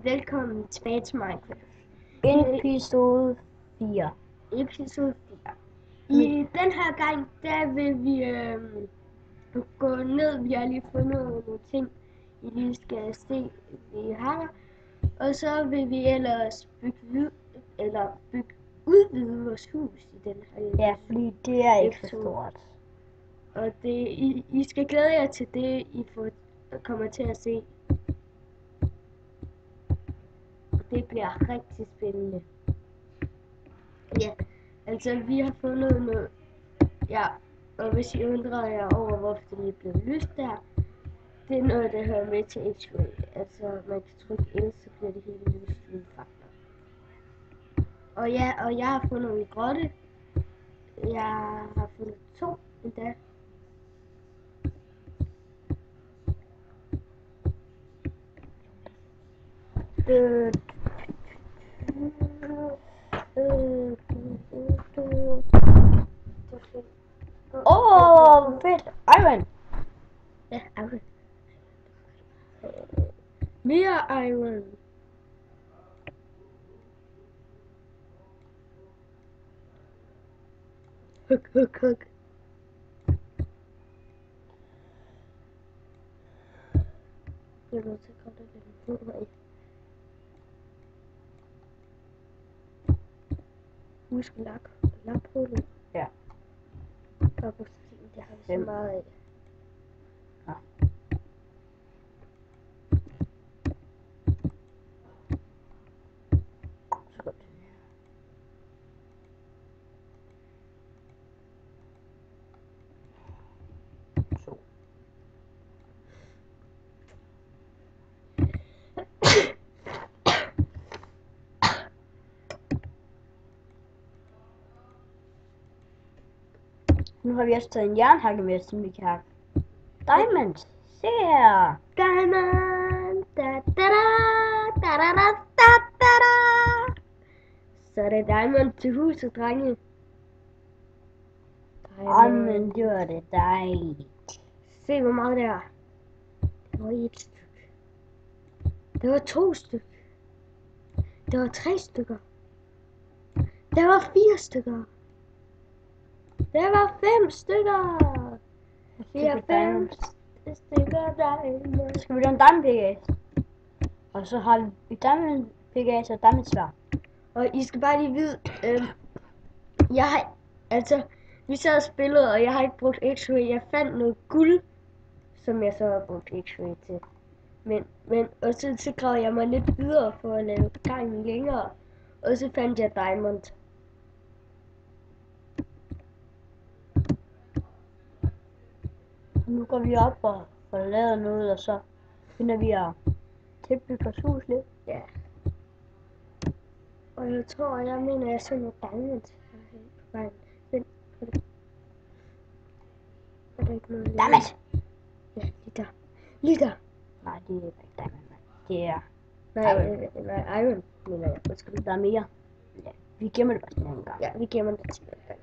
og velkommen tilbage til Minecraft. Episode 4. Episode 4. I den her gang, der vil vi gå ned. Vi har lige fundet nogle ting, I lige skal se, vi har. Og så vil vi ellers udvide vores hus i den her episode. Ja, fordi det er ikke så stort. Og det, I skal glæde jer til det, I kommer til at se. Det bliver rigtig spændende. Ja, altså vi har fundet noget. Ja, og hvis I undrer jer over, hvorfor det lige blev lyst der, det er noget, der hører med til X-ray. Altså man kan trykke L, så bliver det hele lyst uden faktor. Og ja, og jeg har fundet en grotte. Jeg har fundet 2 endda. Fedt! Iron! Ja, iron. Mere iron. Huk. Jeg er nødt til at komme der lidt på. Husk laphullet. Ja. Og på sten, det har vi så meget af. Ja. Så godt. Så. Nu har vi også taget en jernhakke med, som vi kan hakke. Diamond! Se her! Diamond! Da. Så er det diamond til huset, drenge. Men det var det dejligt. Se hvor meget det er. Det var 1 stykke. Det var 2 stykker. Det var 3 stykker. Det var 4 stykker. Det var 5 stykker. Vi har 5 stykker diamond. Så skal vi lave en diamond pickaxe. Og så har vi diamond pickaxe og diamond sværd. Og I skal bare lige vide, vi sad og spillede, og jeg har ikke brugt X-ray. Jeg fandt noget guld, som jeg så har brugt X-ray til. Men og så gravede jeg mig lidt videre for at lave gangen længere. Og så fandt jeg diamond. Nu går vi op og får lavet noget, og så finder vi at tilbygge vores hus lidt. Ja. Og jeg mener, jeg så noget diamond herhen på vejen. Vent på det. Er der ikke noget? Diamond! Ja, lige der. Nej, det er ikke diamond, mand. Det er... Nej, iron, mener jeg. Undskyld. Der er mere. Ja, vi gemmer det bare sådan en gang. Ja, vi gemmer det til en gang.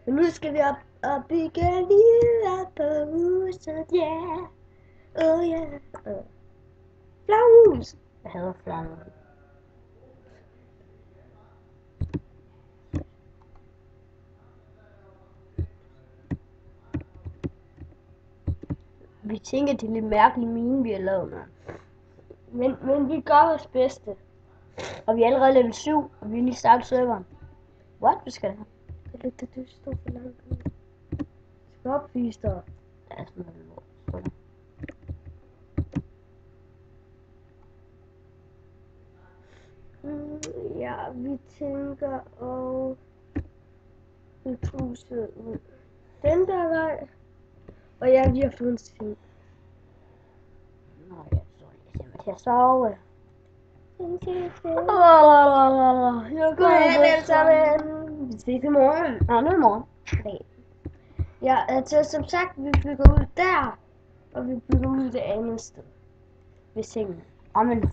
Men nu skal vi op og bygge videre på huset, yeah. Oh yeah. Flaghus. Jeg hader flammer. Vi tænker, det er lidt mærkelige mine, vi har lavet, mand. Men vi gør vores bedste. Og vi er allerede level 7, og vi er lige startet serveren. What? Hvad skal det have? Det lugter du står for langt ud. Skal op, fister. Der er sådan noget lort. Ja, vi tænker at bygge huset ud den der vej. Og ja, vi har fået en seng. Nå, jeg så lige til at sove. Jeg går alle sammen. Vi ses i morgen. Nå, nu er i morgen. Okay. Ja, altså som sagt, vi bygger ud der. Og vi bygger ud det andet sted. Ved sengen. Men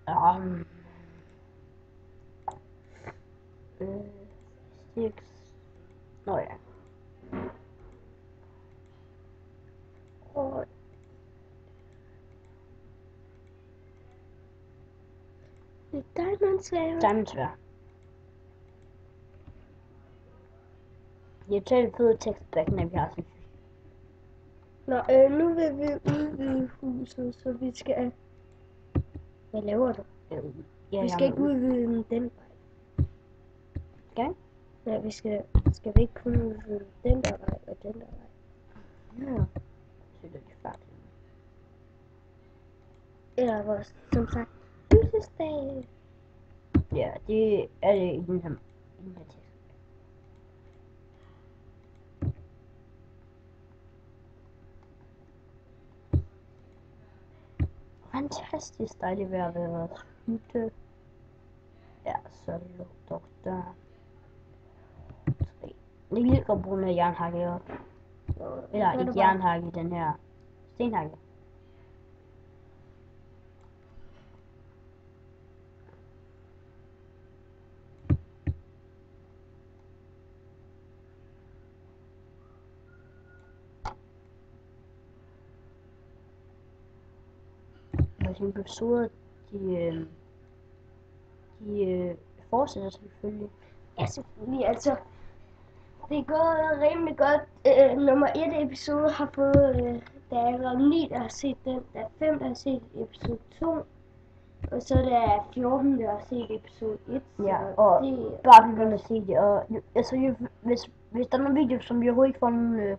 Um, 6. Nå ja. Og det er diamondslave. Diamondsvær. Det er totalt fede tekstback, når vi har sådan. Nå, nu vil vi udvide huset, så vi skal... Hvad laver du? Ja, Vi skal ikke udvide den vej. Okay. Ja, vi skal vi ikke kun udvide den der vej og den der vej. Ja. Så det er færdigt. Eller vores, som sagt, fødselsdag. Ja, det er det i den her tekst. Fantastisk dejligt vejr ved vores hytte. Ja, så lugter der. 3. Det er lige godt bruge noget jernhakke op. Eller ikke jernhakke, den her stenhakke. Vores episoder, de fortsætter selvfølgelig. Ja, selvfølgelig. Altså, det er gået rimelig godt. Nummer 1 episode har fået, der er 9, der har set den. Der er 5, der har set episode 2. Og så der er 14, der har set episode 1. Ja, og det bare begynde at se det. Og altså, hvis der er nogle videoer, som vi overhovedet ikke får nogen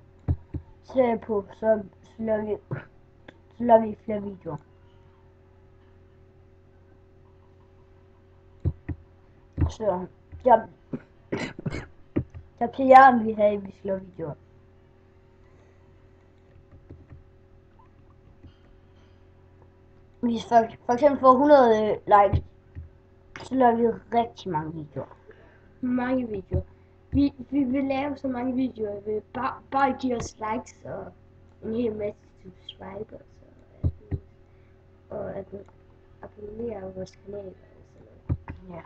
serie på, så laver vi flere videoer. Så jeg til jer, om vi skal lave videoer. Hvis for eksempel får 100 likes, så laver vi rigtig mange videoer. Mange videoer. Vi vil lave så mange videoer, vi bare give os likes og en hel masse subscribers og at abonnere på vores kanal og sådan noget. Ja.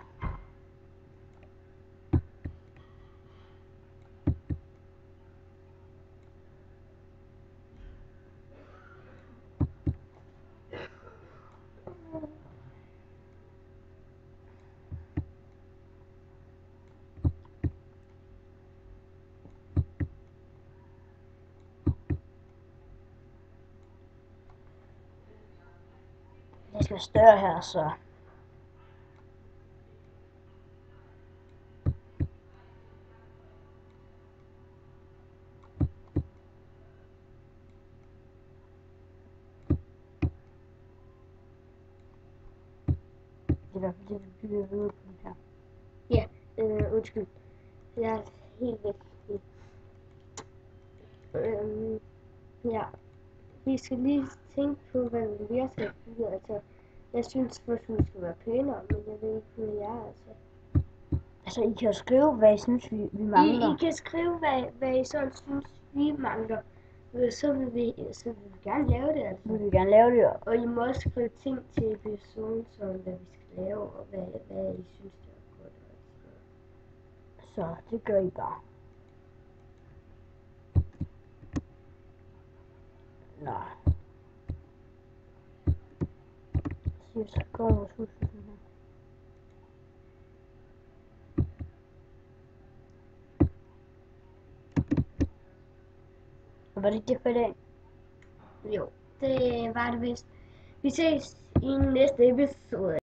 Jeg skal større her, så. Det er i hvert fald det, vi bygger videre på her. Ja, undskyld. Jeg er helt væk. Ja. Vi skal lige tænke på, hvad vi mere skal bygge. Altså, jeg synes, vores hus skal være pænere, men jeg ved ikke, hvad jeg er. Altså, I kan jo skrive, hvad I synes, vi mangler. I kan skrive, hvad I sådan synes, vi mangler. Så vil vi gerne lave det, altså. Vi vil gerne lave det, Og I må også skrive ting til episoden, som hvad vi skal lave, og hvad I synes, det er godt. Så det gør I bare. Nej. Så går vores hus sådan her. Var det ikke det for i dag? Jo, det var det vist. Vi ses i næste episode.